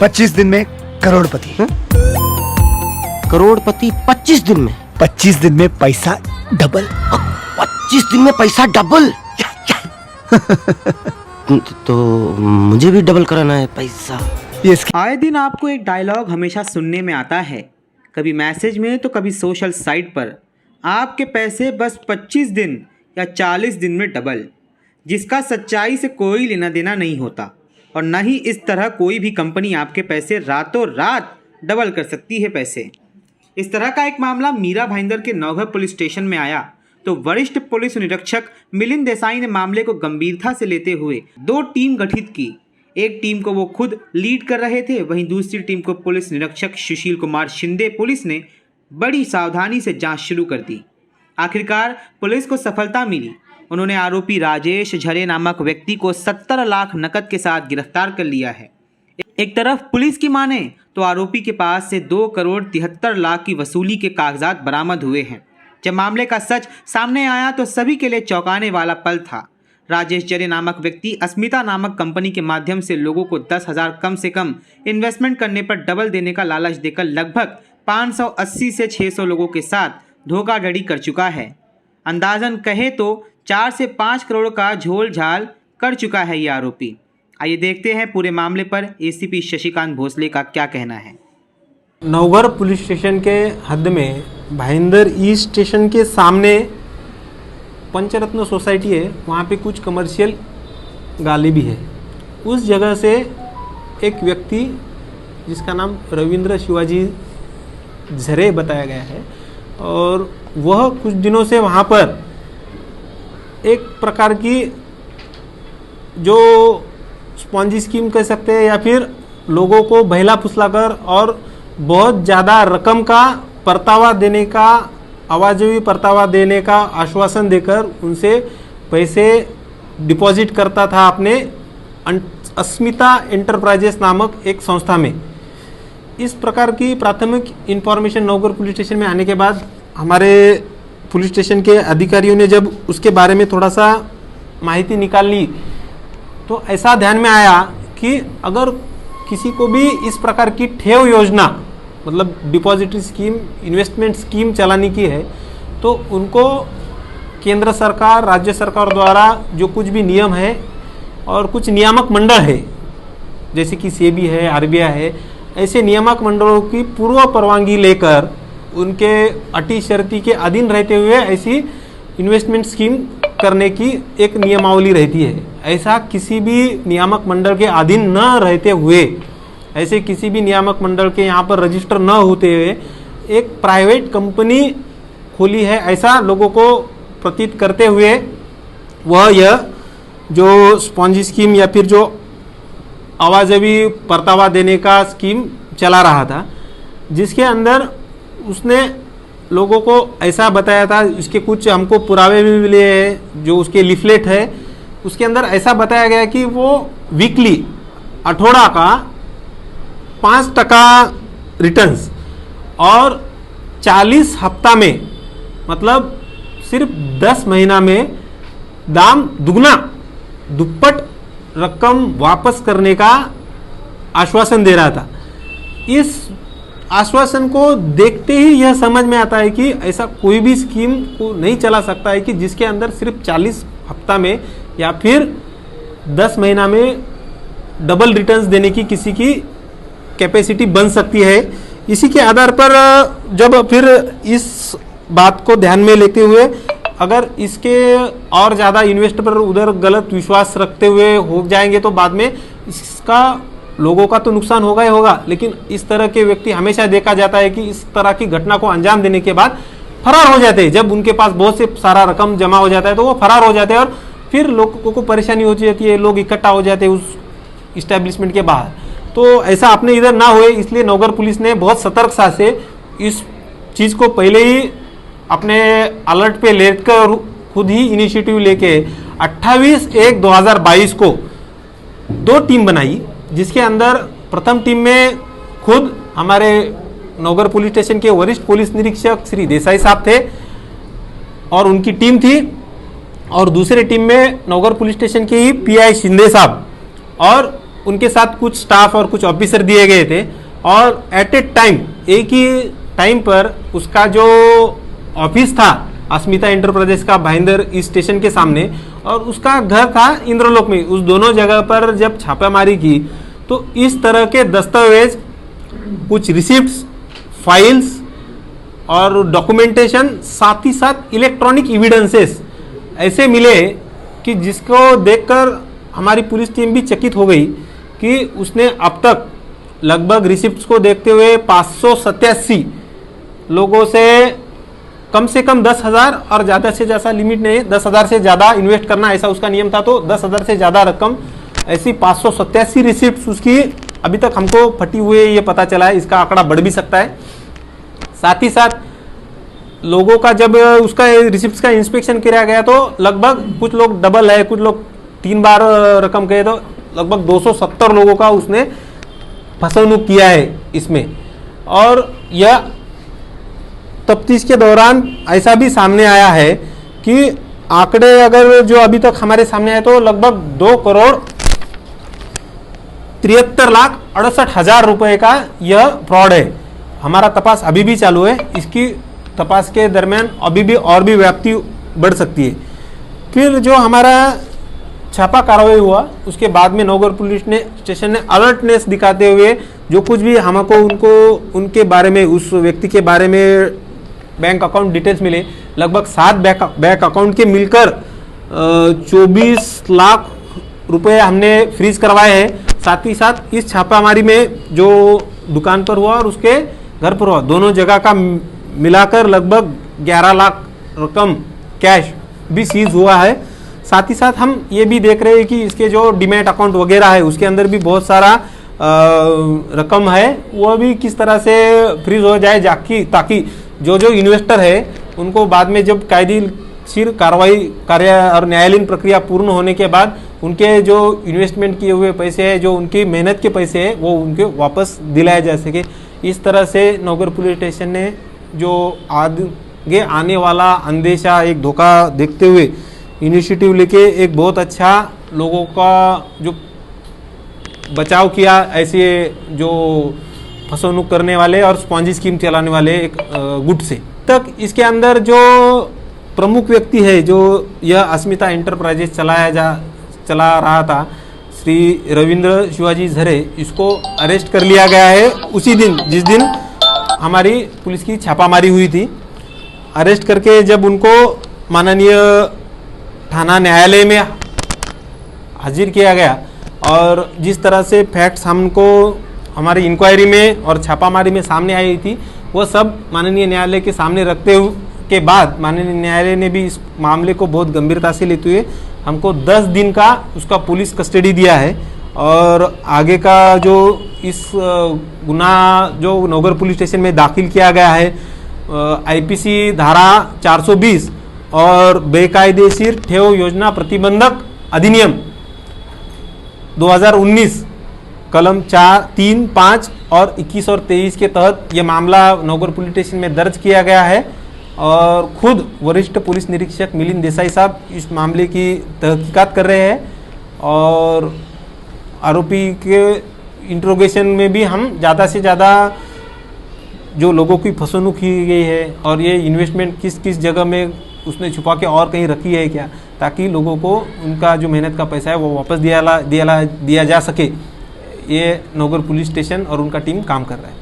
25 दिन में करोड़पति। करोड़पति 25 दिन में? 25 दिन में पैसा डबल। 25 दिन में पैसा डबल? तो मुझे भी डबल कराना है पैसा। आए दिन आपको एक डायलॉग हमेशा सुनने में आता है, कभी मैसेज में तो कभी सोशल साइट पर, आपके पैसे बस 25 दिन या 40 दिन में डबल, जिसका सच्चाई से कोई लेना देना नहीं होता और न ही इस तरह कोई भी कंपनी आपके पैसे रातों रात डबल कर सकती है पैसे। इस तरह का एक मामला मीरा भाईंदर के नौघर पुलिस स्टेशन में आया तो वरिष्ठ पुलिस निरीक्षक मिलिंद देसाई ने मामले को गंभीरता से लेते हुए 2 टीम गठित की। एक टीम को वो खुद लीड कर रहे थे, वहीं दूसरी टीम को पुलिस निरीक्षक सुशील कुमार शिंदे पुलिस ने बड़ी सावधानी से जांच शुरू कर दी। आखिरकार पुलिस को सफलता मिली। उन्होंने आरोपी राजेश झरे नामक व्यक्ति को 70 लाख नकद के साथ गिरफ्तार कर लिया है। एक तरफ पुलिस की माने तो आरोपी के पास से 2 करोड़ 73 लाख की वसूली के कागजात बरामद हुए हैं। जब मामले का सच सामने आया तो सभी के लिए चौंकाने वाला पल था। राजेश झरे नामक व्यक्ति अस्मिता नामक कंपनी के माध्यम से लोगों को 10,000 कम से कम इन्वेस्टमेंट करने पर डबल देने का लालच देकर लगभग 580 से 600 लोगों के साथ धोखाधड़ी कर चुका है। अंदाजन कहे तो 4 से 5 करोड़ का झोल झाल कर चुका है ये आरोपी। आइए देखते हैं पूरे मामले पर एसीपी शशिकांत भोसले का क्या कहना है। नौघर पुलिस स्टेशन के हद में भाईंदर ईस्ट स्टेशन के सामने पंचरत्न सोसाइटी है, वहाँ पे कुछ कमर्शियल गाली भी है। उस जगह से एक व्यक्ति जिसका नाम रविंद्र शिवाजी झरे बताया गया है और वह कुछ दिनों से वहाँ पर एक प्रकार की जो स्पॉन्जी स्कीम कह सकते हैं या फिर लोगों को बहला फुसलाकर और बहुत ज़्यादा रकम का परतावा देने का, अवाजवी परतावा देने का आश्वासन देकर उनसे पैसे डिपॉजिट करता था अपने अस्मिता एंटरप्राइजेस नामक एक संस्था में। इस प्रकार की प्राथमिक इंफॉर्मेशन नौघर पुलिस स्टेशन में आने के बाद हमारे पुलिस स्टेशन के अधिकारियों ने जब उसके बारे में थोड़ा सा माहिती निकाल ली तो ऐसा ध्यान में आया कि अगर किसी को भी इस प्रकार की ठेव योजना मतलब डिपॉजिटरी स्कीम, इन्वेस्टमेंट स्कीम चलाने की है तो उनको केंद्र सरकार, राज्य सरकार द्वारा जो कुछ भी नियम है और कुछ नियामक मंडल है जैसे कि सेबी है, आरबीआई है, ऐसे नियामक मंडलों की पूर्व परवानगी लेकर उनके अटी शर्ती के अधीन रहते हुए ऐसी इन्वेस्टमेंट स्कीम करने की एक नियमावली रहती है। ऐसा किसी भी नियामक मंडल के अधीन न रहते हुए, ऐसे किसी भी नियामक मंडल के यहाँ पर रजिस्टर न होते हुए एक प्राइवेट कंपनी खोली है, ऐसा लोगों को प्रतीत करते हुए वह यह जो स्पॉन्जी स्कीम या फिर जो आवाजवी परतावा देने का स्कीम चला रहा था, जिसके अंदर उसने लोगों को ऐसा बताया था, उसके कुछ हमको पुरावे भी मिले हैं, जो उसके लिफलेट है उसके अंदर ऐसा बताया गया कि वो वीकली अठोड़ा का 5% रिटर्न्स और 40 हफ्ता में मतलब सिर्फ 10 महीना में दाम दुगना दुप्पट रकम वापस करने का आश्वासन दे रहा था। इस आश्वासन को देखते ही यह समझ में आता है कि ऐसा कोई भी स्कीम को नहीं चला सकता है कि जिसके अंदर सिर्फ 40 हफ्ता में या फिर 10 महीना में डबल रिटर्न्स देने की किसी की कैपेसिटी बन सकती है। इसी के आधार पर जब फिर इस बात को ध्यान में लेते हुए अगर इसके और ज़्यादा इन्वेस्टर उधर गलत विश्वास रखते हुए हो जाएंगे तो बाद में इसका लोगों का तो नुकसान होगा ही होगा, लेकिन इस तरह के व्यक्ति हमेशा देखा जाता है कि इस तरह की घटना को अंजाम देने के बाद फरार हो जाते हैं। जब उनके पास बहुत से सारा रकम जमा हो जाता है तो वो फरार हो जाते हैं और फिर लोगों को परेशानी हो जाती है, लोग इकट्ठा हो जाते हैं उस इस्टेब्लिशमेंट के बाहर। तो ऐसा अपने इधर ना हुए इसलिए नौघर पुलिस ने बहुत सतर्कता से इस चीज़ को पहले ही अपने अलर्ट पे लेकर खुद ही इनिशिएटिव लेके 28/1/2022 को 2 टीम बनाई, जिसके अंदर प्रथम टीम में खुद हमारे नौघर पुलिस स्टेशन के वरिष्ठ पुलिस निरीक्षक श्री देसाई साहब थे और उनकी टीम थी, और दूसरे टीम में नौघर पुलिस स्टेशन के ही पीआई शिंदे साहब और उनके साथ कुछ स्टाफ और कुछ ऑफिसर दिए गए थे और एट ए टाइम, एक ही टाइम पर उसका जो ऑफिस था अस्मिता एंटरप्राइजेस का भाईंदर ईस्ट स्टेशन के सामने और उसका घर था इंद्रलोक में, उस दोनों जगह पर जब छापेमारी की तो इस तरह के दस्तावेज, कुछ रिसिप्ट्स, फाइल्स और डॉक्यूमेंटेशन, साथ ही साथ इलेक्ट्रॉनिक एविडेंसेस ऐसे मिले कि जिसको देखकर हमारी पुलिस टीम भी चकित हो गई कि उसने अब तक लगभग रिसिप्ट्स को देखते हुए 587 लोगों से कम 10,000 और ज़्यादा से ज़्यादा लिमिट नहीं, 10,000 से ज़्यादा इन्वेस्ट करना ऐसा उसका नियम था, तो 10,000 से ज़्यादा रकम, ऐसी 587 रिसिप्ट्स उसकी अभी तक हमको फटी हुई ये पता चला है। इसका आंकड़ा बढ़ भी सकता है। साथ ही साथ लोगों का जब उसका रिसिप्ट्स का इंस्पेक्शन किया गया तो लगभग कुछ लोग डबल है, कुछ लोग 3 बार रकम कहे, तो लगभग 270 लोगों का उसने फसवणूक किया है इसमें। और यह तफ्तीश के दौरान ऐसा भी सामने आया है कि आंकड़े अगर जो अभी तक हमारे सामने आए तो लगभग 2,73,68,000 रुपए का यह फ्रॉड है। हमारा तपास अभी भी चालू है, इसकी तपास के दरमियान अभी भी और भी व्याप्ति बढ़ सकती है। फिर जो हमारा छापा कार्रवाई हुआ उसके बाद में नौगढ़ पुलिस स्टेशन ने अलर्टनेस दिखाते हुए जो कुछ भी हमको उनके बारे में, उस व्यक्ति के बारे में बैंक अकाउंट डिटेल्स मिले, लगभग 7 बैंक अकाउंट के मिलकर 24 लाख रुपए हमने फ्रीज करवाए हैं। साथ ही साथ इस छापामारी में जो दुकान पर हुआ और उसके घर पर हुआ, दोनों जगह का मिलाकर लगभग 11 लाख रकम कैश भी सीज हुआ है। साथ ही साथ हम ये भी देख रहे हैं कि इसके जो डीमैट अकाउंट वगैरह है उसके अंदर भी बहुत सारा रकम है, वो भी किस तरह से फ्रीज हो जाए ताकि जो इन्वेस्टर है उनको बाद में जब कायदेशीर कार्य और न्यायालयीन प्रक्रिया पूर्ण होने के बाद उनके जो इन्वेस्टमेंट किए हुए पैसे हैं, जो उनकी मेहनत के पैसे हैं, वो उनके वापस दिलाए जा सके। इस तरह से नौगढ़ पुलिस स्टेशन ने जो आगे आने वाला अंदेशा, एक धोखा देखते हुए इनिशिएटिव लेके एक बहुत अच्छा लोगों का जो बचाव किया, ऐसे जो फसवणूक करने वाले और स्पॉन्जी स्कीम चलाने वाले एक गुट से। तक इसके अंदर जो प्रमुख व्यक्ति है जो यह अस्मिता एंटरप्राइजेस चला रहा था, श्री रविंद्र शिवाजी झरे, इसको अरेस्ट कर लिया गया है उसी दिन जिस दिन हमारी पुलिस की छापामारी हुई थी। अरेस्ट करके जब उनको माननीय थाना न्यायालय में हाजिर किया गया और जिस तरह से फैक्ट्स हमको हमारी इंक्वायरी में और छापामारी में सामने आई थी, वो सब माननीय न्यायालय के सामने रखते हुए के बाद माननीय न्यायालय ने भी इस मामले को बहुत गंभीरता से लेते हुए हमको 10 दिन का उसका पुलिस कस्टडी दिया है। और आगे का जो इस गुनाह जो नौगढ़ पुलिस स्टेशन में दाखिल किया गया है, आईपीसी धारा 420 और बेकायदेशीर ठेव योजना प्रतिबंधक अधिनियम 2019 कलम 4, 3, 5 और 21 और 23 के तहत यह मामला नौगढ़ पुलिस स्टेशन में दर्ज किया गया है। और खुद वरिष्ठ पुलिस निरीक्षक मिलिंद देसाई साहब इस मामले की तहकीकात कर रहे हैं और आरोपी के इंट्रोगेशन में भी हम ज़्यादा से ज़्यादा जो लोगों की फसवणूक की गई है और ये इन्वेस्टमेंट किस किस जगह में उसने छुपा के और कहीं रखी है क्या, ताकि लोगों को उनका जो मेहनत का पैसा है वो वापस दिया जा सके, ये नौगढ़ पुलिस स्टेशन और उनका टीम काम कर रहा है।